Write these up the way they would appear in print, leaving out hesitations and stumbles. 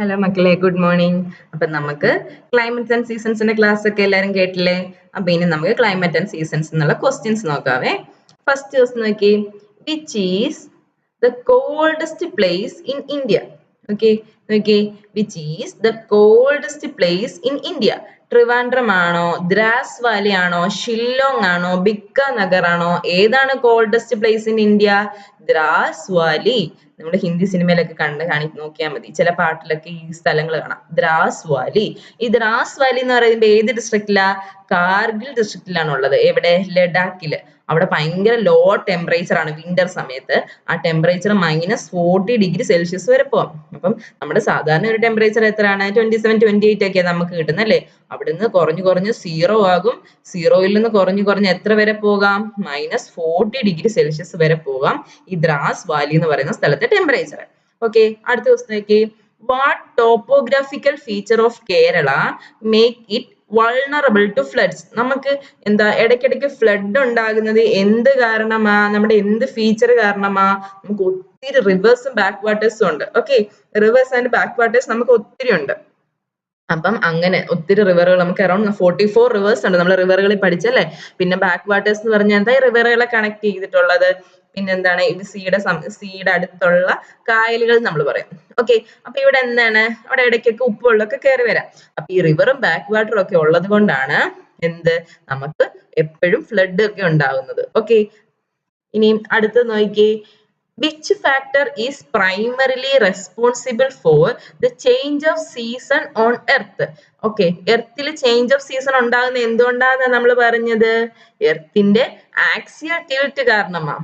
Hello മക്കളെ, good morning. അപ്പൊ നമുക്ക് ക്ലൈമറ്റ് ആൻഡ് സീസൺസിന്റെ ക്ലാസ് ഒക്കെ എല്ലാരും കേട്ടില്ലേ? അപ്പൊ ഇനി നമുക്ക് ക്ലൈമറ്റ് ആൻഡ് സീസൺസ് എന്നുള്ള ക്വസ്റ്റ്യൻസ് നോക്കാവേ. ഫസ്റ്റ് ക്വസ്റ്റ്യൻ നോക്കി, which is the coldest place in India? Okay, നോക്കി, which is the coldest place in India? Trivandrum ആണോ, ദ്രാസ് വാലി ആണോ, ഷില്ലോങ് ആണോ, ബിക്ക നഗർ ആണോ? ഏതാണ് coldest place in India? Dras valley. നമ്മുടെ ഹിന്ദി സിനിമയിലൊക്കെ നോക്കിയാൽ മതി, ചില പാട്ടിലൊക്കെ ഈ സ്ഥലങ്ങൾ കാണാം. ദ്രാസ് വാലി. ഈ ദ്രാസ് വാലി എന്ന് പറയുന്നത് ഏത് ഡിസ്ട്രിക്റ്റിലാ? കാർഗിൽ ഡിസ്ട്രിക്റ്റിലാണ് ഉള്ളത്. എവിടെ? ലഡാക്കില്. അവിടെ ഭയങ്കര ലോ ടെമ്പറേച്ചർ ആണ് വിന്റർ സമയത്ത്. ആ ടെമ്പറേച്ചർ -40°C വരെ പോവാം. അപ്പം നമ്മുടെ സാധാരണ ഒരു ടെമ്പറേച്ചർ എത്രയാണ്? 27, 28 ഒക്കെ നമുക്ക് കിട്ടുന്നത് അല്ലേ? അവിടുന്ന് കുറഞ്ഞു കുറഞ്ഞ് 0 ആകും. 0-ൽ നിന്ന് കുറഞ്ഞു കുറഞ്ഞ് എത്ര വരെ പോകാം? -40°C വരെ പോകാം ഈ ദ്രാസ് വാലി എന്ന് പറയുന്ന സ്ഥലത്തെ ടെമ്പറേച്ചർ. ഓക്കെ, അടുത്ത ക്വസ്റ്റ്യൻ നോക്കി, what topographical feature of Kerala make it vulnerable to floods? നമുക്ക് എന്താ ഇടയ്ക്കിടയ്ക്ക് ഫ്ലഡ് ഉണ്ടാകുന്നത് എന്ത് കാരണമാ? നമ്മുടെ എന്ത് ഫീച്ചർ കാരണമാ? നമുക്ക് ഒത്തിരി റിവേഴ്സും ബാക്ക് വാട്ടേഴ്സും ഉണ്ട്. Okay, reverse and back waters നമുക്ക് ഒത്തിരി ഉണ്ട്. അപ്പം അങ്ങനെ ഒത്തിരി റിവറുകൾ നമുക്ക് അറൌണ്ട് 44 റിവേഴ്സ് ഉണ്ട്. നമ്മൾ റിവറുകളിൽ പഠിച്ചല്ലേ? പിന്നെ ബാക്ക് വാട്ടേഴ്സ് എന്ന് പറഞ്ഞാൽ എന്താ? റിവറുകളെ കണക്ട് ചെയ്തിട്ടുള്ളത്. പിന്നെന്താണ്? ഇത് സീയുടെ അടുത്തുള്ള കായലുകൾ നമ്മൾ പറയും. ഓക്കെ, അപ്പൊ ഇവിടെ എന്താണ്? അവിടെ ഇടയ്ക്കൊക്കെ ഉപ്പുവെള്ളമൊക്കെ കയറി വരാം. അപ്പൊ ഈ റിവറും ബാക്ക് വാട്ടറും ഒക്കെ ഉള്ളത് കൊണ്ടാണ് എന്ത് നമുക്ക് എപ്പോഴും ഫ്ലഡ് ഒക്കെ ഉണ്ടാകുന്നത്. ഓക്കെ, ഇനിയും അടുത്തത് നോക്കിയേ, which factor is primarily responsible for the change of season on earth? Okay, എർത്തിൽ ചേഞ്ച് ഓഫ് സീസൺ ഉണ്ടാകുന്നത് എന്തുകൊണ്ടാണ് നമ്മൾ പറഞ്ഞത്? എർത്തിന്റെ ആക്സിയൽ ടിൽറ്റ് കാരണമാ.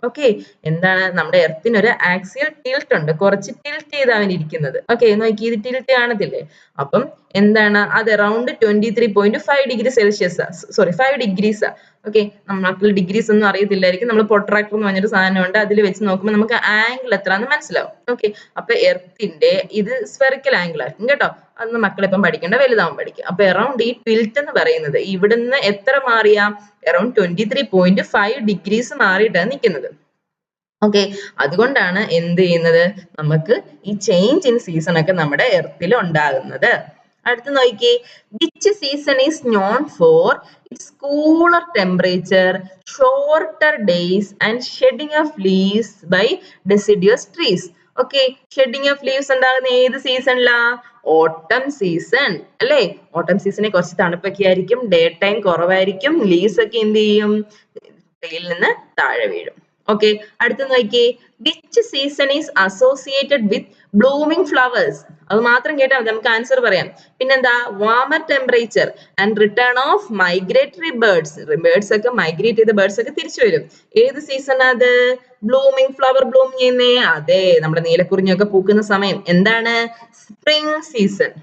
ഓക്കെ, എന്താണ്? നമ്മുടെ എർത്തിന് ഒരു ആക്സിയൽ ടിൽറ്റ് ഉണ്ട്, കുറച്ച് ടിൽറ്റ് ചെയ്താണ് ഇരിക്കുന്നത്. ഓക്കെ, നോക്കി, ഇത് ടിൽറ്റ് കാണത്തില്ലേ? അപ്പം എന്താണ്? അത് around 23.5°C, sorry 5 degrees. Okay, നമുക്ക് ഡിഗ്രീസ് ഒന്നും അറിയത്തില്ലായിരിക്കും. നമ്മൾ പ്രൊട്രാക്ടർ എന്ന് പറഞ്ഞൊരു സാധനമുണ്ട്, അതിൽ വെച്ച് നോക്കുമ്പോൾ നമുക്ക് ആംഗിൾ എത്രയാണെന്ന് മനസ്സിലാവും. ഓക്കെ, അപ്പൊ എർത്തിന്റെ ഇത് സ്ഫെറിക്കൽ ആംഗിൾ ആയിരിക്കും കേട്ടോ. അതൊന്ന് മക്കളിപ്പം പഠിക്കേണ്ട, വലുതാവും പഠിക്കും. അപ്പൊ അറൌണ്ട് ഈ ടിൽറ്റ് എന്ന് പറയുന്നത് ഇവിടുന്ന് എത്ര മാറിയാ? അറൌണ്ട് 23.5° മാറിയിട്ടാണ് നിൽക്കുന്നത്. ഓക്കെ, അതുകൊണ്ടാണ് എന്ത് ചെയ്യുന്നത്? നമുക്ക് ഈ ചേഞ്ച് ഇൻ സീസൺ ഒക്കെ നമ്മുടെ എർത്തിൽ ഉണ്ടാകുന്നത്. അടുത്ത് നോക്കിയേ, which season is known for its cooler temperature, shorter days and shedding of leaves by deciduous trees? Okay, shedding of leaves ഉണ്ടാകുന്ന ഏത് സീസണിലാ? ഓട്ടം സീസൺ അല്ലേ? ഓട്ടം സീസണിൽ കുറച്ച് തണുപ്പൊക്കെ ആയിരിക്കും, ഡേ ടൈം കുറവായിരിക്കും, ലീവ്സ് ഒക്കെ എന്ത് ചെയ്യും? ട്രീയിൽ നിന്ന് താഴെ വീഴും. ഓക്കെ, അടുത്ത നോക്കിയേ, which season is associated with blooming flowers? അത് മാത്രം കേട്ടാൽ മതി, നമുക്ക് ആൻസർ പറയാം. പിന്നെന്താ? Warmer temperature and return of migratory birds. Birds ഒക്കെ മൈഗ്രേറ്റ് ചെയ്ത ബേർഡ്സ് ഒക്കെ തിരിച്ചു വരും. ഏത് സീസൺ അത്? ബ്ലൂമിങ്, ഫ്ലവർ ബ്ലൂം ചെയ്യുന്നേ. അതെ, നമ്മുടെ നീലക്കുറിഞ്ഞൊക്കെ പൂക്കുന്ന സമയം. എന്താണ്? Spring season.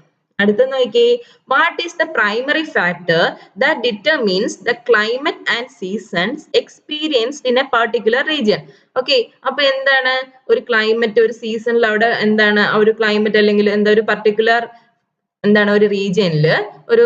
അടുത്ത നോക്കിയേ, what is the primary factor that determines the climate and seasons experienced in a particular region? Okay, അപ്പൊ എന്താണ്? ഒരു ക്ലൈമറ്റ്, ഒരു സീസണിൽ അവിടെ എന്താണ്? ഒരു ക്ലൈമറ്റ് അല്ലെങ്കിൽ എന്താ ഒരു പർട്ടിക്കുലർ എന്താണ് ഒരു റീജിയനില് ഒരു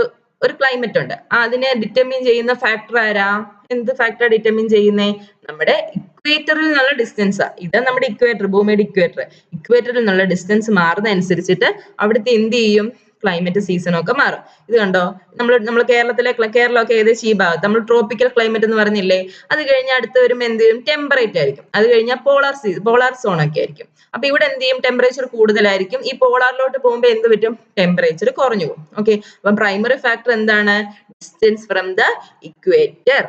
ക്ലൈമറ്റ് ഉണ്ട്. അതിനെ ഡിറ്റർമിൻ ചെയ്യുന്ന ഫാക്ടർ ആരാ? എന്ത് ഫാക്ടർ ഡിറ്റർമിൻ ചെയ്യുന്നേ? നമ്മുടെ ഇക്വേറ്ററിൽ നിന്നുള്ള ഡിസ്റ്റൻസ്. ഇതാ നമ്മുടെ ഇക്വേറ്റർ, ഭൂമിയുടെ ഇക്വേറ്റർ. ഇക്വേറ്ററിൽ നിന്നുള്ള ഡിസ്റ്റൻസ് മാറുന്ന അനുസരിച്ചിട്ട് അവിടുത്തെ എന്ത് ചെയ്യും? ക്ലൈമറ്റ് സീസണും ഒക്കെ മാറും. ഇത് കണ്ടോ, നമ്മൾ കേരളമൊക്കെ ഏകദേശം ഈ ഭാഗത്ത് നമ്മൾ ട്രോപ്പിക്കൽ ക്ലൈമറ്റ് എന്ന് പറഞ്ഞില്ലേ? അത് കഴിഞ്ഞാൽ അടുത്ത് വരുമ്പോൾ എന്ത് ചെയ്യും? ടെമ്പറേറ്റ് ആയിരിക്കും. അത് കഴിഞ്ഞാൽ പോളാർ സോൺ ഒക്കെ ആയിരിക്കും. അപ്പൊ ഇവിടെ എന്ത് ചെയ്യും? ടെമ്പറേച്ചർ കൂടുതലായിരിക്കും. ഈ പോളാറിലോട്ട് പോകുമ്പോൾ എന്ത് പറ്റും? ടെമ്പറേച്ചർ കുറഞ്ഞു പോകും. ഓക്കെ, അപ്പം പ്രൈമറി ഫാക്ടർ എന്താണ്? Distance from the equator.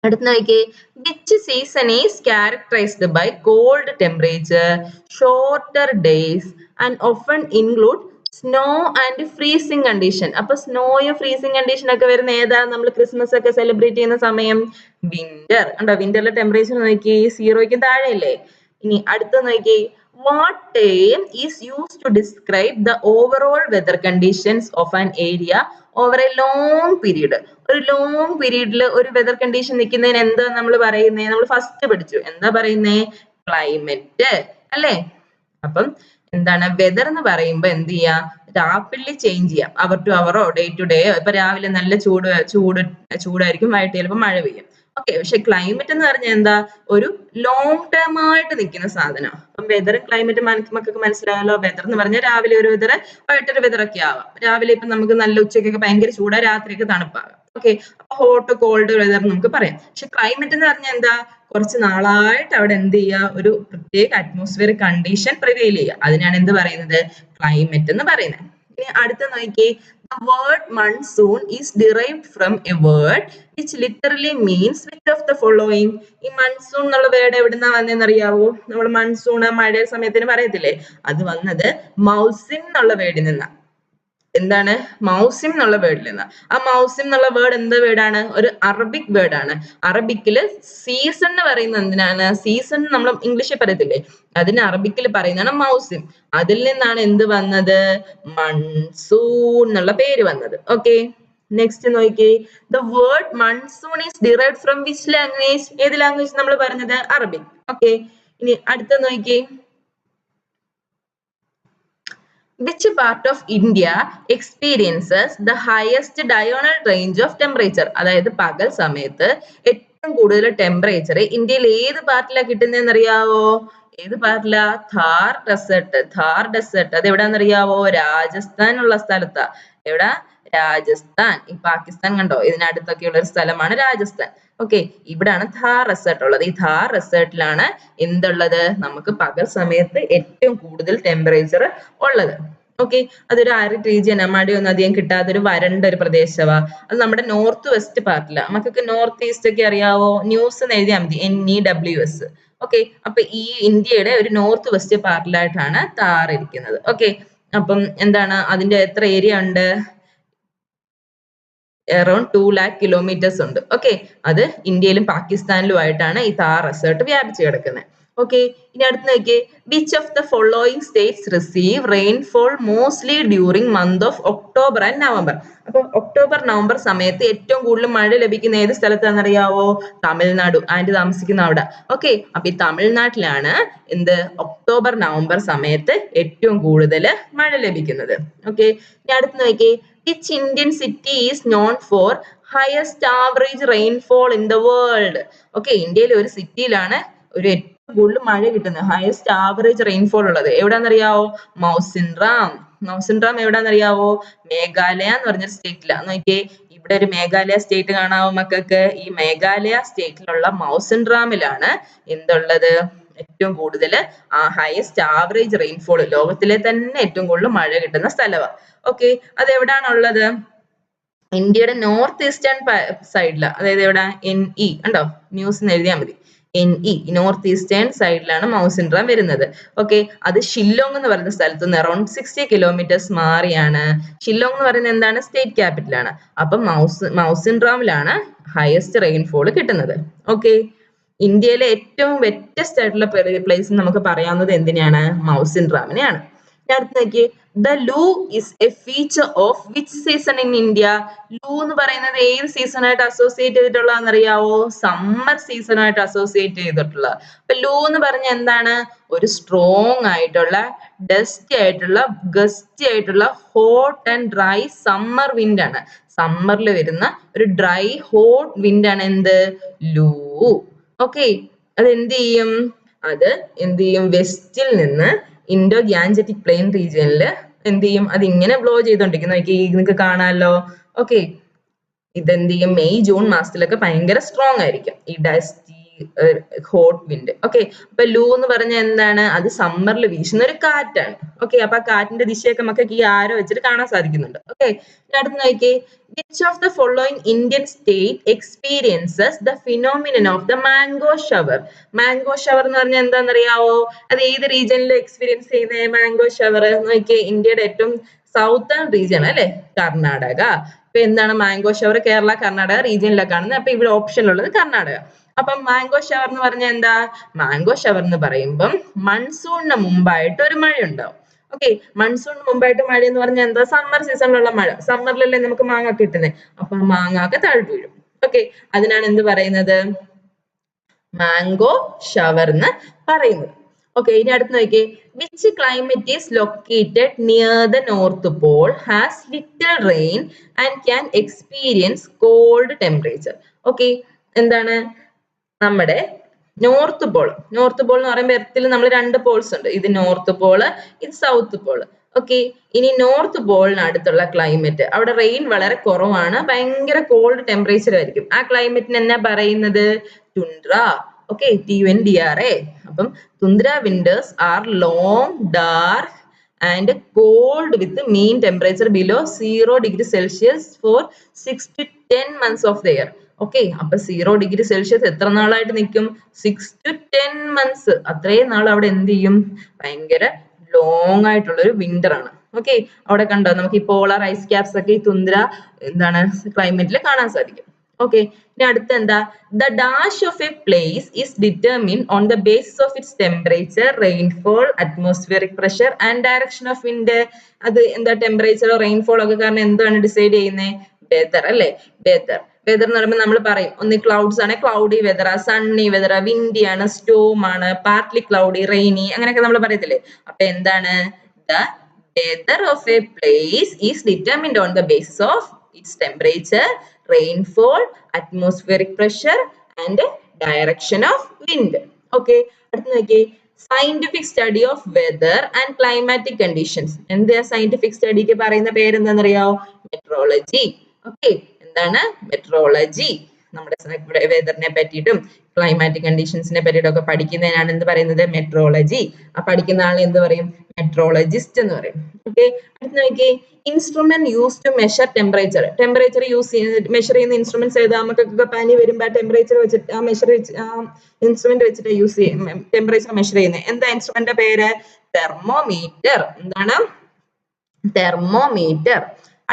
അടുത്ത നോക്കിയേ, which season is characterized by cold temperature, shorter days and often include snow and freezing condition? അപ്പൊ സ്നോയും ഫ്രീസിങ് കണ്ടീഷൻ ഒക്കെ വരുന്ന ഏതാ? നമ്മൾ ക്രിസ്മസ് ഒക്കെ സെലിബ്രേറ്റ് ചെയ്യുന്ന സമയം വിന്റർ. ഉണ്ടോ? വിന്ററിലെ ടെമ്പറേച്ചർ നോക്കി 0-ക്ക് താഴെയല്ലേ? ഇനി അടുത്ത നോക്കി, what term is used to describe the overall weather conditions of an area over a long period? ഒരു ലോങ് പീരീഡിൽ ഒരു വെതർ കണ്ടീഷൻ നിൽക്കുന്നതിന് എന്താ നമ്മൾ പറയുന്നേ? നമ്മൾ ഫസ്റ്റ് പഠിച്ചു, എന്താ പറയുന്നേ? ക്ലൈമറ്റ് അല്ലേ? അപ്പം എന്താണ് വെതർ എന്ന് പറയുമ്പോൾ എന്ത് ചെയ്യാം? റാപ്പിഡ്ലി ചേഞ്ച് ചെയ്യാം, അവർ ടു അവറോ ഡേ ടു ഡേയോ. ഇപ്പൊ രാവിലെ നല്ല ചൂടായിരിക്കും, വൈകിട്ട് ചിലപ്പോൾ മഴ പെയ്യും. ഓക്കെ. പക്ഷെ ക്ലൈമറ്റ് എന്ന് പറഞ്ഞാൽ എന്താ, ഒരു ലോങ് ടേം ആയിട്ട് നിൽക്കുന്ന സാധനം. അപ്പം വെതറും ക്ലൈമറ്റും മക്കൾക്ക് മനസ്സിലായല്ലോ. വെതർ എന്ന് പറഞ്ഞാൽ രാവിലെ ഒരു വെതർ, വൈകിട്ടൊരു വെതർ ഒക്കെ ആവാം. രാവിലെ ഇപ്പൊ നമുക്ക് നല്ല ഉച്ചയ്ക്കൊക്കെ ഭയങ്കര ചൂടാ, രാത്രിയൊക്കെ തണുപ്പാകാം. ഓക്കെ, അപ്പൊ ഹോട്ട് കോൾഡ് വെതർ നമുക്ക് പറയാം. പക്ഷെ ക്ലൈമറ്റ് എന്ന് പറഞ്ഞാൽ എന്താ, കുറച്ച് നാളായിട്ട് അവിടെ എന്ത് ചെയ്യുക, ഒരു പ്രത്യേക അറ്റ്മോസ്ഫിയറിക് കണ്ടീഷൻ പ്രിവെയിൽ ചെയ്യുക. അതിനാണ് എന്ത് പറയുന്നത്, ക്ലൈമറ്റ് എന്ന് പറയുന്നത്. ഇനി അടുത്ത നോക്കിയേ, the word monsoon is derived from a word which literally means which of the following. ഈ മൺസൂൺ എന്നുള്ള വേർഡ് എവിടുന്നാ വന്നതെന്ന് അറിയാവോ? നമ്മൾ മൺസൂൺ മഴ സമയത്തിന് പറയത്തില്ലേ, അത് വന്നത് മൗസിം എന്നുള്ള വേർഡിൽ നിന്നാ. എന്താണ്, മൗസിം എന്നുള്ള വേർഡിൽ നിന്ന്. ആ മൗസിം എന്നുള്ള വേർഡ് എന്ത് വേർഡാണ്, ഒരു അറബിക് വേർഡാണ്. അറബിക്കില് സീസൺ എന്ന് പറയുന്നത് എന്തിനാണ്, സീസൺ നമ്മൾ ഇംഗ്ലീഷിൽ പറയത്തില്ലേ, അതിന് അറബിക്കിൽ പറയുന്നതാണ് മൗസിം. അതിൽ നിന്നാണ് എന്ത് വന്നത്, മൺസൂൺ എന്നുള്ള പേര് വന്നത്. ഓക്കെ, നെക്സ്റ്റ് നോക്കിയേ, the word monsoon is derived from which language. ഏത് ലാംഗ്വേജ് നമ്മൾ പറഞ്ഞത്, അറബിക്. ഓക്കെ, ഇനി അടുത്ത നോക്കിയേ, which part of India experiences the highest diurnal range of temperature. അതായത് പകൽ സമയത്ത് ഏറ്റവും കൂടുതൽ ടെമ്പറേച്ചർ ഇന്ത്യയിൽ ഏത് പാർട്ടിലാണ് കിട്ടുന്നതെന്ന് അറിയാവോ? ഏത് പാർട്ടിലാ, ഥാർ ഡെസേർട്ട്. ഥാർ ഡെസേർട്ട് അത് എവിടാന്നറിയാവോ, രാജസ്ഥാൻ ഉള്ള സ്ഥലത്താ. എവിടാ, രാജസ്ഥാൻ. ഈ പാകിസ്ഥാൻ കണ്ടോ, ഇതിനടുത്തൊക്കെ ഉള്ള ഒരു സ്ഥലമാണ് രാജസ്ഥാൻ. ഓക്കെ, ഇവിടാണ് ഥാർ ഡെസേർട്ട് ഉള്ളത്. ഈ ഥാർ ഡെസേർട്ടിലാണ് എന്തുള്ളത്, നമുക്ക് പകൽ സമയത്ത് ഏറ്റവും കൂടുതൽ ടെമ്പറേച്ചർ ഉള്ളത്. ഓക്കെ, അതൊരു ആരിഡ് റീജിയൻ, മഴയൊന്നും അധികം കിട്ടാത്തൊരു വരണ്ട ഒരു പ്രദേശമാ. അത് നമ്മുടെ നോർത്ത് വെസ്റ്റ് പാർട്ടിലാണ്. നമുക്കൊക്കെ നോർത്ത് ഈസ്റ്റ് ഒക്കെ അറിയാവോ, ന്യൂസ് എന്ന് എഴുതിയാൽ മതി, NEWS. ഓക്കെ, അപ്പൊ ഈ ഇന്ത്യയുടെ ഒരു നോർത്ത് വെസ്റ്റ് പാർട്ടിലായിട്ടാണ് ഥാർ ഇരിക്കുന്നത്. ഓക്കെ, അപ്പം എന്താണ്, അതിന്റെ എത്ര ഏരിയ ഉണ്ട്, around 2 lakh kilometers ഉണ്ട്. ഓക്കെ, അത് ഇന്ത്യയിലും പാകിസ്ഥാനിലുമായിട്ടാണ് ഈ ഥാർ ഡെസേർട്ട് വ്യാപിച്ചു കിടക്കുന്നത്. ഓക്കെ, ഇനി അടുത്ത് നോക്കിയേ, which of the following states receive rainfall mostly during month of October and November. അപ്പൊ ഒക്ടോബർ നവംബർ സമയത്ത് ഏറ്റവും കൂടുതൽ മഴ ലഭിക്കുന്ന ഏത് സ്ഥലത്താണെന്നറിയാവോ, തമിഴ്നാട്. ആൻഡ് താമസിക്കുന്ന അവിടെ. ഓക്കെ, അപ്പൊ ഈ തമിഴ്നാട്ടിലാണ് എന്ത്, ഒക്ടോബർ നവംബർ സമയത്ത് ഏറ്റവും കൂടുതൽ മഴ ലഭിക്കുന്നത്. ഓക്കെ, ഇനി അടുത്ത് നോക്കിയേ, which Indian city is known for highest average rainfall in the world. Okay, ഇന്ത്യയിലെ ഒരു സിറ്റിയിലാണ് ഒരു ഏറ്റവും കൂടുതൽ മഴ കിട്ടുന്നത്, ഹയസ്റ്റ് ആവറേജ് റെയിൻഫോൾ ഉള്ളത്. എവിടാന്നറിയാവോ, മൗസിൻറാം. മൗസിൻറാം എവിടാന്നറിയാവോ, മേഘാലയ എന്ന് പറഞ്ഞൊരു സ്റ്റേറ്റിലാണ്. നോക്കിയേ, ഇവിടെ ഒരു മേഘാലയ സ്റ്റേറ്റ് കാണാവോ മക്കൾക്ക്. ഈ മേഘാലയ സ്റ്റേറ്റിലുള്ള മൗസിൻറാമിലാണ് എന്തുള്ളത്, ഏറ്റവും കൂടുതൽ ഹയസ്റ്റ് ആവറേജ് റെയിൻഫോൾ, ലോകത്തിലെ തന്നെ ഏറ്റവും കൂടുതൽ മഴ കിട്ടുന്ന സ്ഥലമാണ്. ഓക്കെ, അത് എവിടാണുള്ളത്, ഇന്ത്യയുടെ നോർത്ത് ഈസ്റ്റേൺ സൈഡില്. അതായത് എവിടെ, NE ഉണ്ടോ, ന്യൂസ് എഴുതിയാൽ മതി, NE നോർത്ത് ഈസ്റ്റേൺ സൈഡിലാണ് മൗസിൻറാം വരുന്നത്. ഓക്കെ, അത് ഷില്ലോങ് എന്ന് പറയുന്ന സ്ഥലത്ത് നിന്ന് അറൌണ്ട് 60 kilometers മാറിയാണ്. ഷില്ലോങ് എന്ന് പറയുന്നത് എന്താണ്, സ്റ്റേറ്റ് ക്യാപിറ്റൽ ആണ്. അപ്പം മൗസിൻറാമിലാണ് ഹയസ്റ്റ് റെയിൻഫോൾ കിട്ടുന്നത്. ഓക്കെ, ഇന്ത്യയിലെ ഏറ്റവും വ്യത്യസ്ത ആയിട്ടുള്ള പ്ലേസ് നമുക്ക് പറയാവുന്നത് എന്തിനാണ്, മൗസിൻറാമിനെയാണ്. അടുത്ത് നോക്കിയേ, the loo is a feature of which season in India. Loo എന്ന് പറയുന്നത് ഏത് സീസണായിട്ട് അസോസിയേറ്റ് ചെയ്തിട്ടുള്ളതെന്ന് അറിയാവോ, സമ്മർ സീസണായിട്ട് അസോസിയേറ്റ് ചെയ്തിട്ടുള്ള. അപ്പൊ ലൂ എന്ന് പറഞ്ഞ എന്താണ്, ഒരു സ്ട്രോങ് ആയിട്ടുള്ള ഡസ്റ്റി ആയിട്ടുള്ള ഗസ്റ്റി ആയിട്ടുള്ള hot and dry summer wind ആണ്. സമ്മറിൽ വരുന്ന ഒരു ഡ്രൈ ഹോട്ട് വിൻഡ് ആണ് എന്ത്, ലൂ. ഓക്കെ, അത് എന്ത് ചെയ്യും, അത് എന്ത് ചെയ്യും, വെസ്റ്റിൽ നിന്ന് ഇൻഡോ ഗാൻജറ്റിക് പ്ലെയിൻ റീജിയനിൽ എന്ത് ചെയ്യും, അത് ഇങ്ങനെ ബ്ലോ ചെയ്തോണ്ടിരിക്കും. നോക്കി, നിങ്ങൾക്ക് കാണാമല്ലോ. ഓക്കെ, ഇതെന്ത് ചെയ്യും, മെയ് ജൂൺ മാസത്തിലൊക്കെ ഭയങ്കര സ്ട്രോങ് ആയിരിക്കും ഈ ഡസ്റ്റി ഹോട്ട് വിൻഡ്. ഓക്കെ, അപ്പൊ ലൂ എന്ന് പറഞ്ഞാൽ എന്താണ്, അത് സമ്മറിൽ വീശുന്ന ഒരു കാറ്റാണ്. ഓക്കെ, അപ്പൊ ആ കാറ്റിന്റെ ദിശയൊക്കെ നമുക്ക് ഈ ആരോ വെച്ചിട്ട് കാണാൻ സാധിക്കുന്നുണ്ട്. ഓക്കെ, അടുത്ത് നോക്കിയേ, which of the following Indian state experiences the phenomenon of the mango shower. Mango shower എന്ന് പറഞ്ഞാൽ എന്താണെന്നറിയാവോ, അത് ഏത് റീജിയനിൽ എക്സ്പീരിയൻസ് ചെയ്യുന്നത്, മാംഗോ ഷവർ നോക്കിയേ, ഇന്ത്യയുടെ ഏറ്റവും സൗത്തേൺ റീജിയൻ അല്ലെ, കർണാടക. ഇപ്പൊ എന്താണ്, മാംഗോ ഷവർ കേരള കർണാടക റീജിയനിലാണ് കാണുന്നത്. അപ്പൊ ഇവിടെ ഓപ്ഷനിലുള്ളത് കർണാടക. അപ്പം മാംഗോ ഷവർ എന്ന് പറഞ്ഞാൽ എന്താ, മാംഗോ ഷവർ എന്ന് പറയുമ്പം മൺസൂണിന് മുമ്പായിട്ട് ഒരു മഴ ഉണ്ടാവും. ഓക്കെ, മൺസൂണിന് മുമ്പായിട്ട് മഴ എന്ന് പറഞ്ഞാൽ എന്താ, സമ്മർ സീസണിലുള്ള മഴ. സമ്മറിലല്ലേ നമുക്ക് മാങ്ങ കിട്ടുന്നത്, അപ്പൊ മാങ്ങ ഒക്കെ താഴ്ത്തു വീഴും. ഓക്കെ, അതിനാണ് എന്ത് പറയുന്നത്, മാംഗോ ഷവർ എന്ന് പറയുന്നത്. ഓക്കെ, ഇനി അടുത്ത് നോക്കിയേ, which climate is located near the north pole, has little rain and can experience cold temperature. Okay, എന്താണ് നമ്മുടെ നോർത്ത് പോൾ എന്ന് പറയുമ്പോൾ എർത്തിൽ നമ്മൾ രണ്ട് പോൾസ് ഉണ്ട്. ഇത് നോർത്ത് പോള്, ഇത് സൗത്ത് പോള്. ഓക്കെ, ഇനി നോർത്ത് പോളിന് അടുത്തുള്ള ക്ലൈമറ്റ്, അവിടെ റെയിൻ വളരെ കുറവാണ്, ഭയങ്കര കോൾഡ് ടെമ്പറേച്ചർ ആയിരിക്കും. ആ ക്ലൈമറ്റിന് എന്നാ പറയുന്നത്? ടുണ്ട്ര. Okay, TUNDRA. അപ്പം tundra winters are long, dark and cold with mean temperature below 0 degree Celsius for 6 to 10 months of the year. Okay, അപ്പൊ 0 ഡിഗ്രി സെൽഷ്യസ് എത്ര നാളായിട്ട് നിൽക്കും? 6 to 10 months. അത്രയും നാൾ അവിടെ എന്ത് ചെയ്യും? ഭയങ്കര ലോങ് ആയിട്ടുള്ള ഒരു വിന്റർ ആണ്. ഓക്കെ, അവിടെ കണ്ടോ നമുക്ക് ഈ പോളാർ ഐസ് ക്യാപ്സ് ഒക്കെ ഈ തുന്ദ്ര എന്താണ് ക്ലൈമറ്റിൽ കാണാൻ സാധിക്കും. ഓക്കെ, ഇനി അടുത്ത എന്താ? The dash of a place is determined on the basis of its temperature, rainfall, atmospheric pressure and direction of wind. അത് എന്താ? ടെമ്പറേച്ചർ, റെയിൻഫോൾ ഒക്കെ കാരണം എന്താണ് ഡിസൈഡ് ചെയ്യുന്നത്? വെതർ അല്ലേ? വെതർ എന്ന് പറയുമ്പോൾ നമ്മൾ പറയും ഒന്ന് ക്ലൗഡ്സ് ആണ്, cloudy weather, sunny weather, windy ആണ്, സ്റ്റോം ആണ്, പാർട്ട്ലി ക്ലൗഡി, റെയിനി, അങ്ങനെയൊക്കെ നമ്മൾ പറയത്തില്ലേ. അപ്പൊ എന്താണ്? The weather of a place is determined on the basis of its temperature, rainfall, atmospheric pressure and direction of wind. Okay, അടുത്ത നോക്കിയേ, scientific study of weather and climatic conditions. എന്താ scientific സ്റ്റഡിക്ക് പറയുന്ന പേര് എന്താണെന്നറിയാമോ? മെട്രോളജി. ഓക്കെ, എന്താണ്? Metrology. നമ്മുടെ വെതറിനെ പറ്റിയിട്ടും climatic കണ്ടീഷൻസിനെ പറ്റിയിട്ടും ഒക്കെ പഠിക്കുന്നതിനാണ് എന്ത് പറയുന്നത്? മെട്രോളജി. ആ പഠിക്കുന്ന ആളെ എന്ത് പറയും? മെട്രോളജിസ്റ്റ് എന്ന് പറയും. ഓക്കെ, അടുത്ത നോക്കിയേ, instrument use to measure temperature. Temperature measure ചെയ്യുന്ന ഇൻസ്ട്രുമെന്റ്സ് ഏതാ? നമുക്കൊക്കെ പനി വരുമ്പോൾ ടെമ്പറേച്ചർ വെച്ചിട്ട് ഇൻസ്ട്രുമെന്റ് വെച്ചിട്ട് യൂസ് ചെയ്യും, ടെമ്പറേച്ചർ മെഷർ ചെയ്യുന്നത്. എന്താ ഇൻസ്ട്രുമെന്റിന്റെ പേര്? തെർമോമീറ്റർ. എന്താണ്? തെർമോമീറ്റർ.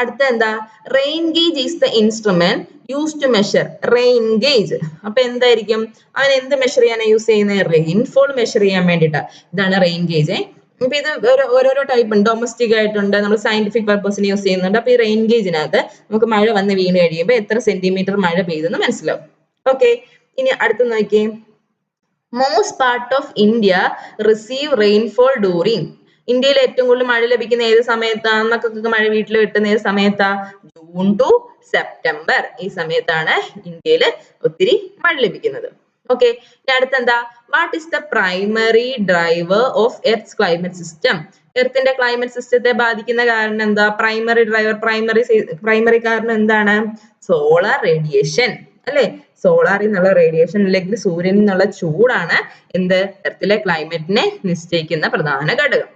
അടുത്ത എന്താ? Rain gauge is the instrument use to measure. Rain gauge അപ്പൊ എന്തായിരിക്കും? അവൻ എന്ത് മെഷർ ചെയ്യാനാണ് യൂസ് ചെയ്യുന്നത്? റെയിൻഫോൾ മെഷർ ചെയ്യാൻ വേണ്ടിട്ടാ. ഇതാണ് റെയിൻ ഗേജ്. അപ്പൊ ഇത് ഓരോരോ ടൈപ്പ് ഉണ്ട്. ഡൊമസ്റ്റിക് ആയിട്ടുണ്ട്, നമ്മൾ സയന്റിഫിക് പർപ്പസിന് യൂസ് ചെയ്യുന്നുണ്ട്. അപ്പൊ ഈ റെയിൻ ഗേജിനകത്ത് നമുക്ക് മഴ വന്ന് വീണ് കഴിയുമ്പോൾ എത്ര സെന്റിമീറ്റർ മഴ പെയ്തെന്ന് മനസ്സിലാവും. ഓക്കെ, ഇനി അടുത്ത് നോക്കിയേ, most part of India receive rainfall during. ഇന്ത്യയിൽ ഏറ്റവും കൂടുതൽ മഴ ലഭിക്കുന്ന ഏത് സമയത്താ? നമുക്കൊക്കെ മഴ വീട്ടിൽ കിട്ടുന്ന ഏത് സമയത്താ? June to September. ഈ സമയത്താണ് ഇന്ത്യയിൽ ഒത്തിരി മഴ ലഭിക്കുന്നത്. ഓക്കെ, ഇനി അടുത്തെന്താ? What is the primary driver of earth's climate system? എർത്തിന്റെ ക്ലൈമറ്റ് സിസ്റ്റത്തെ ബാധിക്കുന്ന കാരണം എന്താ? പ്രൈമറി ഡ്രൈവർ, പ്രൈമറി കാരണം എന്താണ്? സോളാർ റേഡിയേഷൻ അല്ലെ? സോളാറിൽ നിന്നുള്ള റേഡിയേഷൻ അല്ലെങ്കിൽ സൂര്യനിൽ നിന്നുള്ള ചൂടാണ് എന്ത്? എർത്തിലെ ക്ലൈമറ്റിനെ നിശ്ചയിക്കുന്ന പ്രധാന ഘടകം.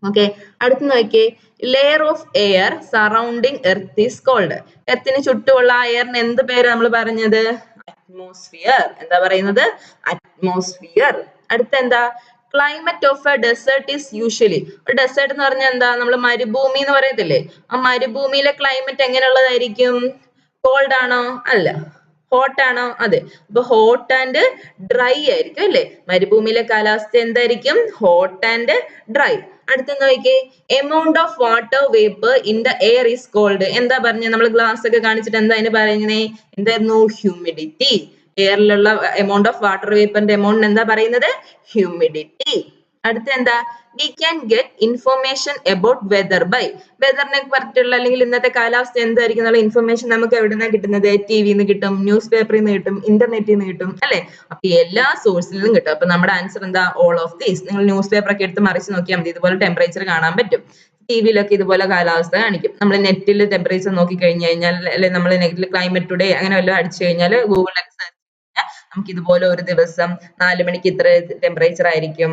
ഓക്കെ, അടുത്ത് നോക്കിയേ, layer of air surrounding earth is cold. എർത്തിന് ചുറ്റുമുള്ള ആ എയറിന് എന്ത് പേര് നമ്മൾ പറഞ്ഞത്? അറ്റ്മോസ്ഫിയർ. എന്താ പറയുന്നത്? അറ്റ്മോസ്ഫിയർ. അടുത്ത എന്താ? Climate of a desert is usually. Desert എന്ന് പറഞ്ഞാൽ എന്താ? നമ്മൾ മരുഭൂമി എന്ന് പറയത്തില്ലേ, ആ മരുഭൂമിയിലെ ക്ലൈമറ്റ് എങ്ങനെയുള്ളതായിരിക്കും? കോൾഡ് ആണോ? അല്ല. ഹോട്ട് ആണോ? അതെ. അപ്പൊ ഹോട്ട് ആൻഡ് ഡ്രൈ ആയിരിക്കും അല്ലെ? മരുഭൂമിയിലെ കാലാവസ്ഥ എന്തായിരിക്കും? Hot and dry. അടുത്ത നോക്കിയേ, amount of water vapour in the air is cold. എന്താ പറഞ്ഞത്? നമ്മൾ ഗ്ലാസ് ഒക്കെ കാണിച്ചിട്ട് എന്താ അതിന് പറയുന്നത്? എന്തായിരുന്നു? ഹ്യൂമിഡിറ്റി. എയറിലുള്ള എമൗണ്ട് ഓഫ് വാട്ടർ വേപ്പറിന്റെ എമൗണ്ട് എന്താ പറയുന്നത്? ഹ്യൂമിഡിറ്റി. അടുത്ത എന്താ? we can get information about weather by. വെതറിനെ പറ്റിയുള്ള അല്ലെങ്കിൽ ഇന്നത്തെ കാലാവസ്ഥ എന്തായിരിക്കും എന്നുള്ള ഇൻഫർമേഷൻ നമുക്ക് എവിടുന്നാ കിട്ടുന്നത്? ടിവിന്ന് കിട്ടും, ന്യൂസ് പേപ്പറിൽ നിന്ന് കിട്ടും, ഇന്റർനെറ്റിൽ നിന്ന് കിട്ടും അല്ലെ? അപ്പൊ എല്ലാ സോഴ്സിൽ നിന്നും കിട്ടും. അപ്പൊ നമ്മുടെ ആൻസർ എന്താ? All of these. നിങ്ങൾ ന്യൂസ് പേപ്പർ ഒക്കെ എടുത്ത് മറിച്ച് നോക്കിയാൽ മതി, ഇതുപോലെ ടെമ്പറേച്ചർ കാണാൻ പറ്റും. ടിവിയിലൊക്കെ ഇതുപോലെ കാലാവസ്ഥ കാണിക്കും. നമ്മൾ നെറ്റിൽ ടെമ്പറേച്ചർ നോക്കി കഴിഞ്ഞു കഴിഞ്ഞാൽ, അല്ലെ നമ്മൾ നെറ്റിൽ ക്ലൈമറ്റ് ടുഡേ അങ്ങനെ വല്ലതും അടിച്ചു കഴിഞ്ഞാൽ ഗൂഗിളിലൊക്കെ സെർച്ച് കഴിഞ്ഞാൽ നമുക്ക് ഇതുപോലെ ഒരു ദിവസം 4 മണിക്ക് ഇത്ര ടെമ്പറേച്ചർ ആയിരിക്കും,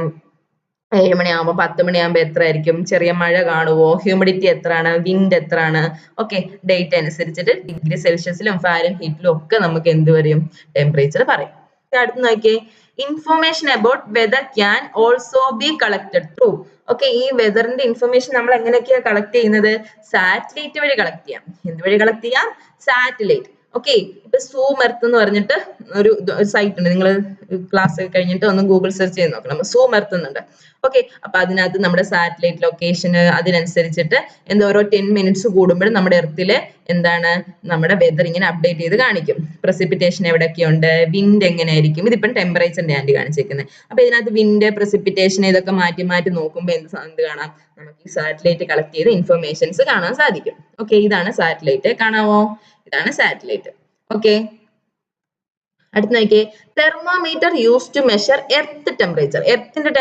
7 മണിയാകുമ്പോൾ 10 മണിയാകുമ്പോൾ എത്ര ആയിരിക്കും, ചെറിയ മഴ കാണുവോ, ഹ്യൂമിഡിറ്റി എത്രയാണ്, വിൻഡ് എത്രയാണ്, ഓക്കെ ഡേറ്റ് അനുസരിച്ചിട്ട് ഡിഗ്രി സെൽഷ്യസിലും ഫാരൻഹീറ്റിലും ഒക്കെ നമുക്ക് എന്ത് വരും? ടെമ്പറേച്ചർ പറയും. അടുത്ത് നോക്കിയേ, information about whether can also be collected through. Okay, ഈ വെദറിന്റെ ഇൻഫർമേഷൻ നമ്മൾ എങ്ങനെയൊക്കെയാ കളക്ട് ചെയ്യുന്നത്? സാറ്റലൈറ്റ് വഴി കളക്ട് ചെയ്യാം. എന്ത് വഴി കളക്ട് ചെയ്യാം? സാറ്റലൈറ്റ്. ഓക്കെ, ഇപ്പൊ സൂം എർത്ത് എന്ന് പറഞ്ഞിട്ട് ഒരു സൈറ്റ് ഉണ്ട്. നിങ്ങൾ ക്ലാസ് ഒക്കെ കഴിഞ്ഞിട്ട് ഒന്ന് ഗൂഗിൾ സെർച്ച് ചെയ്ത് നോക്കണം. സൂം എർത്ത് എന്നുണ്ട്. ഓക്കെ, അപ്പൊ അതിനകത്ത് നമ്മുടെ സാറ്റലൈറ്റ് ലൊക്കേഷന് അതിനനുസരിച്ചിട്ട് എന്താ ഓരോ 10 മിനിറ്റ്സ് കൂടുമ്പോഴും നമ്മുടെ എർത്തില് എന്താണ് നമ്മുടെ വെദർ ഇങ്ങനെ അപ്ഡേറ്റ് ചെയ്ത് കാണിക്കും. പ്രസിപ്പിറ്റേഷൻ എവിടെയൊക്കെയുണ്ട്, വിൻഡ് എങ്ങനെയായിരിക്കും. ഇതിപ്പം ടെമ്പറേച്ചറിന്റെ ആൻഡ് കാണിച്ചേക്കുന്നത്. അപ്പൊ ഇതിനകത്ത് വിൻഡ്, പ്രസിപ്പിറ്റേഷൻ ഇതൊക്കെ മാറ്റി മാറ്റി നോക്കുമ്പോൾ എന്ത് കാണാം? നമുക്ക് ഈ സാറ്റലൈറ്റ് കളക്ട് ചെയ്ത് ഇൻഫർമേഷൻസ് കാണാൻ സാധിക്കും. ഓക്കെ, ഇതാണ് സാറ്റലൈറ്റ്. കാണാമോ? ഇതാണ് സാറ്റലൈറ്റ്. ഓക്കെ. അടുത്ത് നോക്കിയേ thermometer use to measure earth temperature. എർത്തിന്റെ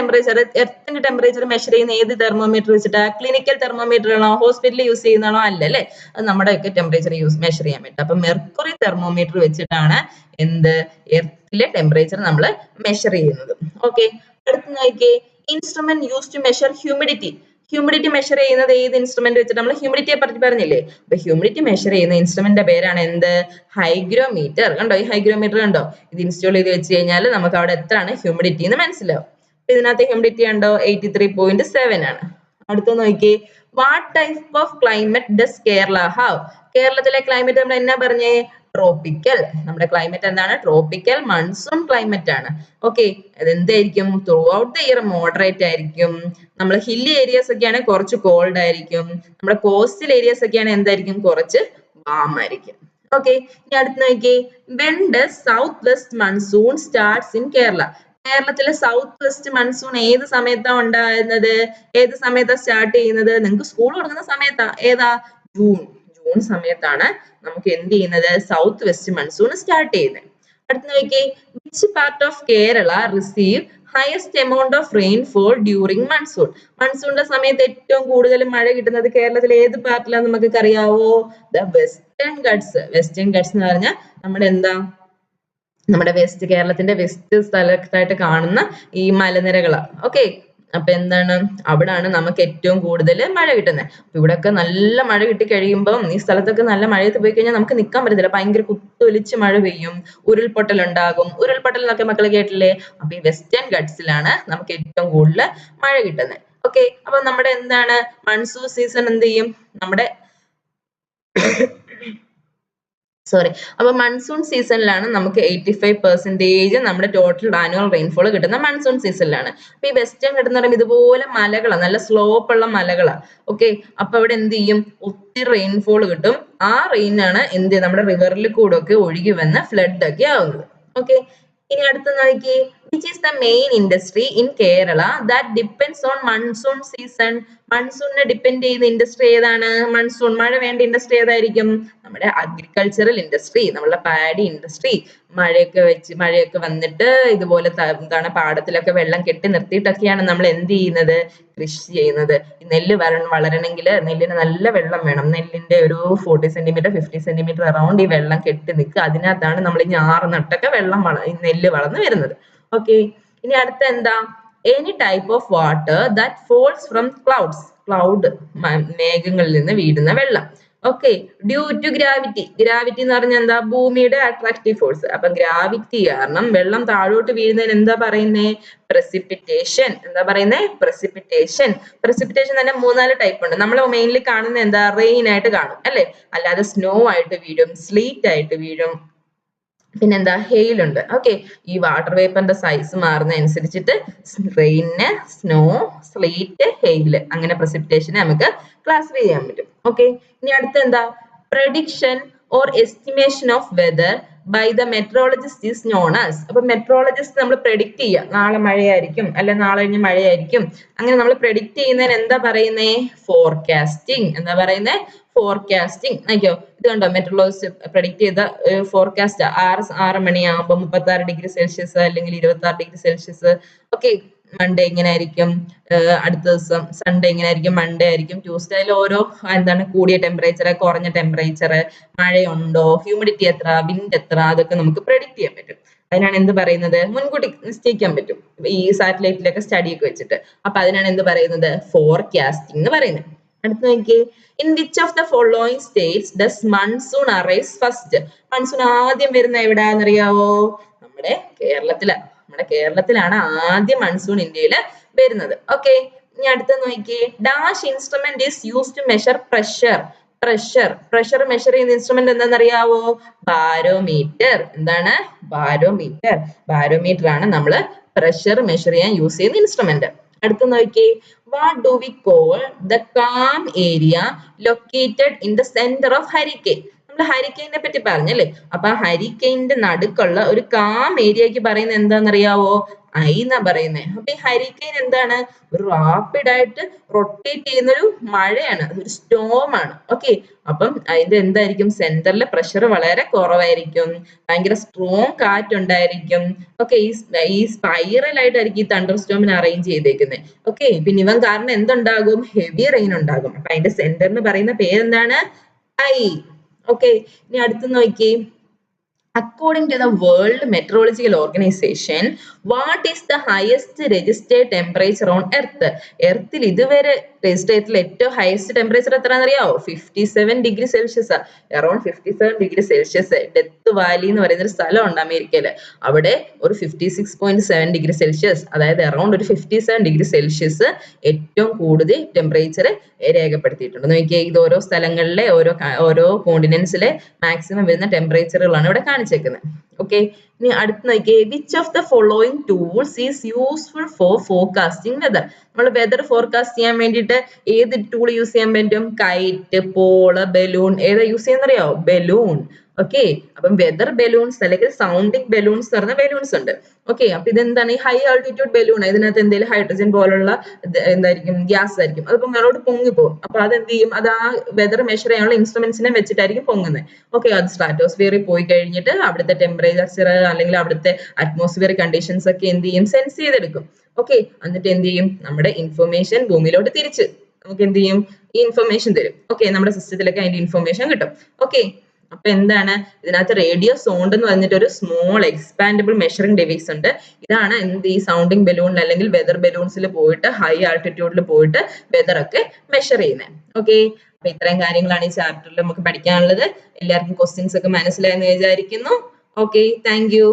ടെമ്പറേച്ചർ മെഷർ ചെയ്യുന്ന ഏത് തെർമോമീറ്റർ വെച്ചിട്ടാ? ക്ലിനിക്കൽ തെർമോമീറ്റർ ആണോ, ഹോസ്പിറ്റലിൽ യൂസ് ചെയ്യുന്നതാണോ? അല്ല അല്ലേ, അത് നമ്മുടെയൊക്കെ ടെമ്പറേച്ചർ മെഷർ ചെയ്യാൻ പറ്റും. അപ്പൊ മെർക്കുറി തെർമോമീറ്റർ വെച്ചിട്ടാണ് എന്ത് എർത്തിലെ ടെമ്പറേച്ചർ നമ്മൾ മെഷർ ചെയ്യുന്നത്. ഓക്കെ, അടുത്ത് നോക്കിയേ instrument use to measure humidity. Humidity measure ചെയ്യുന്നത് ഏത് ഇൻസ്ട്രുമെന്റ് വെച്ചിട്ട്? നമ്മൾ ഹ്യൂമിഡിറ്റിയെ പറ്റി പറഞ്ഞില്ലേ, അപ്പൊ ഹ്യൂമിഡിറ്റി മെഷർ ചെയ്യുന്ന ഇൻസ്ട്രുമെന്റിന്റെ പേരാണ് എന്ത്? ഹൈഗ്രോമീറ്റർ. കണ്ടോ, ഈ ഹൈഗ്രോമീറ്റർ കണ്ടോ, ഇത് ഇൻസ്റ്റാൾ ചെയ്ത് വെച്ച് കഴിഞ്ഞാൽ നമുക്ക് അവിടെ എത്രയാണ് ഹ്യൂമിഡിറ്റി എന്ന് മനസ്സിലാവും. ഇതിനകത്ത് ഹ്യൂമിഡിറ്റി കണ്ടോ 83.7 ആണ്. അടുത്ത നോക്കിയേ what type of climate does Kerala have? കേരളത്തിലെ ക്ലൈമറ്റ് നമ്മൾ എന്നാ പറഞ്ഞേ? ട്രോപ്പിക്കൽ. നമ്മുടെ ക്ലൈമറ്റ് എന്താണ്? ട്രോപ്പിക്കൽ മൺസൂൺ ക്ലൈമറ്റ് ആണ്. ഓക്കെ, അതെന്തായിരിക്കും? Throughout the year moderate ആയിരിക്കും. നമ്മൾ ഹില്ലി ഏരിയാസ് ഒക്കെ ആണെങ്കിൽ കുറച്ച് കോൾഡ് ആയിരിക്കും. നമ്മുടെ കോസ്റ്റൽ ഏരിയാസ് ഒക്കെ ആണെങ്കിൽ എന്തായിരിക്കും? കുറച്ച് വാം ആയിരിക്കും. ഓക്കെ, ഇനി അടുത്ത് നോക്കിയേ when does south west monsoon starts in Kerala? കേരളത്തിലെ സൗത്ത് വെസ്റ്റ് മൺസൂൺ ഏത് സമയത്താണ് ഉണ്ടാകുന്നത്? ഏത് സമയത്താണ് സ്റ്റാർട്ട് ചെയ്യുന്നത്? നിങ്ങൾക്ക് സ്കൂൾ തുടങ്ങുന്ന സമയത്താ. ഏതാ? ജൂൺ സമയത്താണ് നമുക്ക് എന്ത് ചെയ്യുന്നത്? സൗത്ത് വെസ്റ്റ് മൺസൂൺ സ്റ്റാർട്ട് ചെയ്യുന്നത്. അടുത്ത് നോക്കിയേ which part of Kerala receive highest amount of rainfall during monsoon? മൺസൂണിന്റെ സമയത്ത് ഏറ്റവും കൂടുതൽ മഴ കിട്ടുന്നത് കേരളത്തിലെ ഏത് പാർട്ടിലാന്ന് നമുക്ക് അറിയാവോ? The western guts. Western guts എന്ന് പറഞ്ഞാൽ നമ്മുടെ കേരളത്തിന്റെ വെസ്റ്റ് സ്ഥലത്തായിട്ട് കാണുന്ന ഈ മലനിരകളാ. ഓക്കെ, അപ്പൊ എന്താണ്? അവിടാണ് നമുക്ക് ഏറ്റവും കൂടുതൽ മഴ കിട്ടുന്നത്. അപ്പൊ ഇവിടെയൊക്കെ നല്ല മഴ കിട്ടി കഴിയുമ്പോൾ ഈ സ്ഥലത്തൊക്കെ നല്ല മഴയത്ത് പോയി കഴിഞ്ഞാൽ നമുക്ക് നിൽക്കാൻ പറ്റത്തില്ല. ഭയങ്കര കുത്തൊലിച്ച് മഴ പെയ്യും, ഉരുൾപൊട്ടൽ ഉണ്ടാകും. ഉരുൾപൊട്ടൽ എന്നൊക്കെ മക്കൾ കേട്ടില്ലേ? അപ്പൊ ഈ വെസ്റ്റേൺ ഗട്ട്സിലാണ് നമുക്ക് ഏറ്റവും കൂടുതൽ മഴ കിട്ടുന്നത്. ഓക്കെ, അപ്പൊ നമ്മുടെ എന്താണ് മൺസൂൺ സീസൺ എന്ത് ചെയ്യും? അപ്പൊ മൺസൂൺ സീസണിലാണ് നമുക്ക് 85% നമ്മുടെ ടോട്ടൽ ആനുവൽ റെയിൻഫോൾ കിട്ടുന്ന മൺസൂൺ സീസണിലാണ്. അപ്പൊ ഈ വെസ്റ്റേൺ ഘട്ടം എന്ന് പറയുമ്പോൾ ഇതുപോലെ മലകളാണ്, നല്ല സ്ലോപ്പ് ഉള്ള മലകളാണ്. ഓക്കെ, അപ്പൊ അവിടെ എന്ത് ചെയ്യും? ഒത്തിരി റെയിൻഫോൾ കിട്ടും. ആ റെയിനാണ് എന്ത് നമ്മുടെ റിവറിൽ കൂടെ ഒക്കെ ഒഴുകി വന്ന് ഫ്ലഡ് ഒക്കെ ആവുന്നത്. ഓക്കെ, ഇനി അടുത്ത നോക്കിയേ which is the main industry in Kerala that depends on monsoon season? മൺസൂണിനെ ഡിപ്പെൻഡ് ചെയ്യുന്ന ഇൻഡസ്ട്രി ഏതാണ്? മൺസൂൺ മഴ വേണ്ട ഇൻഡസ്ട്രി ഏതായിരിക്കും? നമ്മുടെ അഗ്രികൾച്ചറൽ ഇൻഡസ്ട്രി, നമ്മുടെ പാഡി ഇൻഡസ്ട്രി. മഴയൊക്കെ വന്നിട്ട് ഇതുപോലെ എന്താണ് പാടത്തിലൊക്കെ വെള്ളം കെട്ടി നിർത്തിയിട്ടൊക്കെയാണ് നമ്മൾ എന്ത് ചെയ്യുന്നത്? കൃഷി ചെയ്യുന്നത്. നെല്ല് വളരണമെങ്കിൽ നെല്ലിന് നല്ല വെള്ളം വേണം. നെല്ലിന്റെ ഒരു 40 സെന്റിമീറ്റർ 50 സെന്റിമീറ്റർ അറൗണ്ട് ഈ വെള്ളം കെട്ടി നിൽക്കുക. അതിനകത്താണ് നമ്മൾ ഈ ഞാറ് നട്ടൊക്കെ ഈ നെല്ല് വളർന്നു വരുന്നത്. ഓക്കെ, ഇനി അടുത്ത എന്താ? Any type of water that falls from cloud മേഘങ്ങളിൽ നിന്ന് വീഴുന്ന വെള്ളം. Okay, due to gravity. Gravity എന്ന് പറഞ്ഞാൽ എന്താ? ഭൂമിയുടെ അട്രാക്റ്റീവ് ഫോഴ്സ്. അപ്പൊ ഗ്രാവിറ്റി കാരണം വെള്ളം താഴോട്ട് വീഴുന്നതിന് എന്താ പറയുന്നേ? പ്രസിപ്പിറ്റേഷൻ. എന്താ പറയുന്നേ? പ്രസിപ്പിറ്റേഷൻ തന്നെ 3-4 ടൈപ്പ് ഉണ്ട്. നമ്മൾ മെയിൻലി കാണുന്ന എന്താ? റെയിൻ ആയിട്ട് കാണും അല്ലെ? അല്ലാതെ സ്നോ ആയിട്ട് വീഴും, സ്ലീറ്റ് ആയിട്ട് വീഴും, പിന്നെന്താ? ഹെയിൽ ഉണ്ട്. ഓക്കെ, ഈ വാട്ടർ വേപ്പറിന്റെ സൈസ് മാറുന്ന അനുസരിച്ചിട്ട് റെയിന്, സ്നോ, സ്ലീറ്റ്, ഹെയിൽ അങ്ങനെ പ്രസിപ്പിറ്റേഷനെ നമുക്ക് ക്ലാസിഫൈ ചെയ്യാൻ പറ്റും. ഓക്കെ, ഇനി അടുത്ത എന്താ? Prediction or estimation of weather by the meteorologist is known as. അപ്പൊ മെട്രോളജിസ്റ്റ് നമ്മൾ പ്രഡിക്റ്റ് ചെയ്യുക, നാളെ മഴയായിരിക്കും അല്ലെ നാളെ കഴിഞ്ഞ് മഴയായിരിക്കും. അങ്ങനെ നമ്മൾ പ്രഡിക്റ്റ് ചെയ്യുന്നതിന് എന്താ പറയുന്നേ? ഫോർകാസ്റ്റിംഗ്. എന്താ പറയുന്നേ? ഫോർകാസ്റ്റിംഗ്. നോക്കിയോ, ഇത് കണ്ടോ? മെട്രോളജിസ്റ്റ് പ്രഡിക്റ്റ് ചെയ്ത ഫോർകാസ്റ്റ് 6 മണിയാകുമ്പോൾ 36°C അല്ലെങ്കിൽ 26°C. ഓക്കെ, മൺഡേ ഇങ്ങനെ ആയിരിക്കും, അടുത്ത ദിവസം സൺഡേ ഇങ്ങനെ ആയിരിക്കും, മൺഡേ ആയിരിക്കും, ട്യൂസ്ഡേയിൽ ഓരോ എന്താണ് കൂടിയ ടെമ്പറേച്ചർ, കുറഞ്ഞ ടെമ്പറേച്ചർ, മഴയുണ്ടോ, ഹ്യൂമിഡിറ്റി എത്ര, വിൻഡ് എത്ര, അതൊക്കെ നമുക്ക് പ്രഡിക്റ്റ് ചെയ്യാൻ പറ്റും. അതിനാണ് എന്ത് പറയുന്നത്? മുൻകൂട്ടി നിശ്ചയിക്കാൻ പറ്റും ഈ സാറ്റലൈറ്റിലൊക്കെ സ്റ്റഡി ഒക്കെ വെച്ചിട്ട്. അപ്പൊ അതിനാണ് എന്ത് പറയുന്നത്? ഫോർകാസ്റ്റിംഗ് എന്ന് പറയുന്നത്. അടുത്ത് നോക്കിയേ in which of the following states does monsoon arrives first? Monsoon ആദ്യം വരുന്ന എവിടെയാണെന്നറിയാവോ? നമ്മുടെ കേരളത്തിലാണ് ആദ്യം മൺസൂൺ ഇന്ത്യയിൽ വരുന്നത്. ഓക്കെ, ഇനി അടുത്ത നോക്കിയേ dash instrument is use to measure pressure measure ചെയ്യുന്ന ഇൻസ്ട്രുമെന്റ് എന്താണെന്നറിയാവോ? ബാരോമീറ്റർ. എന്താണ്? ബാരോമീറ്റർ ആണ് നമ്മൾ പ്രഷർ മെഷർ ചെയ്യാൻ യൂസ് ചെയ്യുന്ന ഇൻസ്ട്രുമെന്റ്. അടുത്ത നോക്കിയേ what do we call the calm area located in the centre of hurricane? നമ്മൾ ഹരിക്കെയിനെ പറ്റി പറഞ്ഞല്ലേ? അപ്പൊ ഹരിക്കെയിന്റെ നടുക്കുള്ള ഒരു കാം ഏരിയക്ക് പറയുന്നത് എന്താണെന്നറിയാവോ? ഐ എന്നാ പറയുന്നത്. അപ്പൊ ഈ ഹരിക്കെയിൻ എന്താണ്? ഒരു റാപ്പിഡ് ആയിട്ട് റൊട്ടേറ്റ് ചെയ്യുന്ന ഒരു മഴയാണ്, ഒരു സ്റ്റോം ആണ്. ഓക്കെ, അപ്പം അതിന്റെ എന്തായിരിക്കും? സെന്ററിലെ പ്രഷർ വളരെ കുറവായിരിക്കും, ഭയങ്കര സ്ട്രോങ് കാറ്റുണ്ടായിരിക്കും. ഓക്കെ, ഈ സ്പൈറൽ ആയിട്ടായിരിക്കും ഈ തണ്ടർ സ്റ്റോമിനെ അറേഞ്ച് ചെയ്തേക്കുന്നത്. ഓക്കെ, പിന്നെ ഇവൻ കാരണം എന്തുണ്ടാകും? ഹെവി റെയിൻ ഉണ്ടാകും. അപ്പൊ അതിന്റെ സെന്ററിന് പറയുന്ന പേരെന്താണ്? ഐ. ഓക്കെ, ഇനി അടുത്ത് നോക്കി. According to the World Meteorological Organization, what is the highest registered temperature on Earth? എർത്തിൽ ഇതുവരെ രജിസ്റ്റർ ചെയ്തിട്ടുള്ള ഏറ്റവും ഹയസ്റ്റ് ടെമ്പറേച്ചർ എത്രയാണെന്ന് അറിയാമോ? 57 degree Celsius. Around 57 degree Celsius. Death Valley എന്ന് പറയുന്ന ഒരു സ്ഥലമുണ്ട് അമേരിക്കയില്. അവിടെ ഒരു 56.7 ഡിഗ്രി സെൽഷ്യസ്, അതായത് അറൌണ്ട് ഒരു 57 ഡിഗ്രി സെൽഷ്യസ് ഏറ്റവും കൂടുതൽ ടെമ്പറേച്ചർ രേഖപ്പെടുത്തിയിട്ടുണ്ട്. നോക്കിയേ, ഇത് ഓരോ സ്ഥലങ്ങളിലെ ഓരോ കോണ്ടിനെന്റ്സിലെ മാക്സിമം വരുന്ന ടെമ്പറേച്ചറുകളാണ് ഇവിടെ കാണിച്ചേക്കുന്നത്. ഓക്കെ, ഇനി അടുത്ത് നോക്കിയേ. Which of the following tools is useful for forecasting weather? നമ്മൾ വെതർ ഫോർകാസ്റ്റ് ചെയ്യാൻ വേണ്ടിയിട്ട് ഏത് ടൂൾ യൂസ് ചെയ്യാൻ പറ്റും? Kite, pole, balloon. ഏതാ യൂസ് ചെയ്യുന്നറിയോ? ബലൂൺ. ഓക്കെ, അപ്പം വെതർ ബലൂൺസ് അല്ലെങ്കിൽ സൗണ്ടിങ് ബലൂൺസ് എന്ന് പറഞ്ഞ ബലൂൺസ് ഉണ്ട്. ഓക്കെ, അപ്പൊ ഇതെന്താണ്? ഈ ഹൈ ആൾട്ടിറ്റ്യൂഡ് ബലൂൺ. ഇതിനകത്ത് എന്തെങ്കിലും ഹൈഡ്രജൻ പോലുള്ള എന്തായിരിക്കും? ഗ്യാസ് ആയിരിക്കും. അതിപ്പോ മേലോട്ട് പൊങ്ങിപ്പോകും. അപ്പൊ അതെന്ത് ചെയ്യും? അത് ആ വെതർ മെഷർ ചെയ്യാനുള്ള ഇൻസ്ട്രുമെന്റ്സിനെ വെച്ചിട്ടായിരിക്കും പൊങ്ങുന്നത്. ഓക്കെ, അത് സ്ട്രാറ്റോസ്ഫിയറിൽ പോയി കഴിഞ്ഞിട്ട് അവിടുത്തെ ടെമ്പറേച്ചർ അല്ലെങ്കിൽ അവിടുത്തെ അറ്റ്മോസ്ഫിയർ കണ്ടീഷൻസ് ഒക്കെ എന്ത് ചെയ്യും? സെൻസ് ചെയ്തെടുക്കും. ഓക്കെ, എന്നിട്ട് എന്ത് ചെയ്യും? നമ്മുടെ ഇൻഫർമേഷൻ ഭൂമിയിലോട്ട് തിരിച്ച് നമുക്ക് എന്ത് ചെയ്യും? ഈ ഇൻഫർമേഷൻ തരും. ഓക്കെ, നമ്മുടെ സിസ്റ്റത്തിലേക്ക് അതിന്റെ ഇൻഫർമേഷൻ കിട്ടും. ഓക്കെ, അപ്പൊ എന്താണ് ഇതിനകത്ത്? റേഡിയോ സോണ്ട് എന്ന് പറഞ്ഞിട്ട് ഒരു സ്മോൾ എക്സ്പാൻഡബിൾ മെഷറിംഗ് ഡിവൈസ് ഉണ്ട്. ഇതാണ് എന്ത്? ഈ സൗണ്ടിങ് ബലൂണിൽ അല്ലെങ്കിൽ വെതർ ബലൂൺസിൽ പോയിട്ട് ഹൈ ആൾട്ടിറ്റ്യൂഡിൽ പോയിട്ട് വെതർ ഒക്കെ മെഷർ ചെയ്യുന്നത്. ഓക്കെ, അപ്പൊ ഇത്രയും കാര്യങ്ങളാണ് ഈ ചാപ്റ്ററിൽ നമുക്ക് പഠിക്കാനുള്ളത്. എല്ലാവർക്കും ക്വസ്റ്റ്യൻസ് ഒക്കെ മനസ്സിലായെന്ന് വിചാരിക്കുന്നു. Okay, thank you.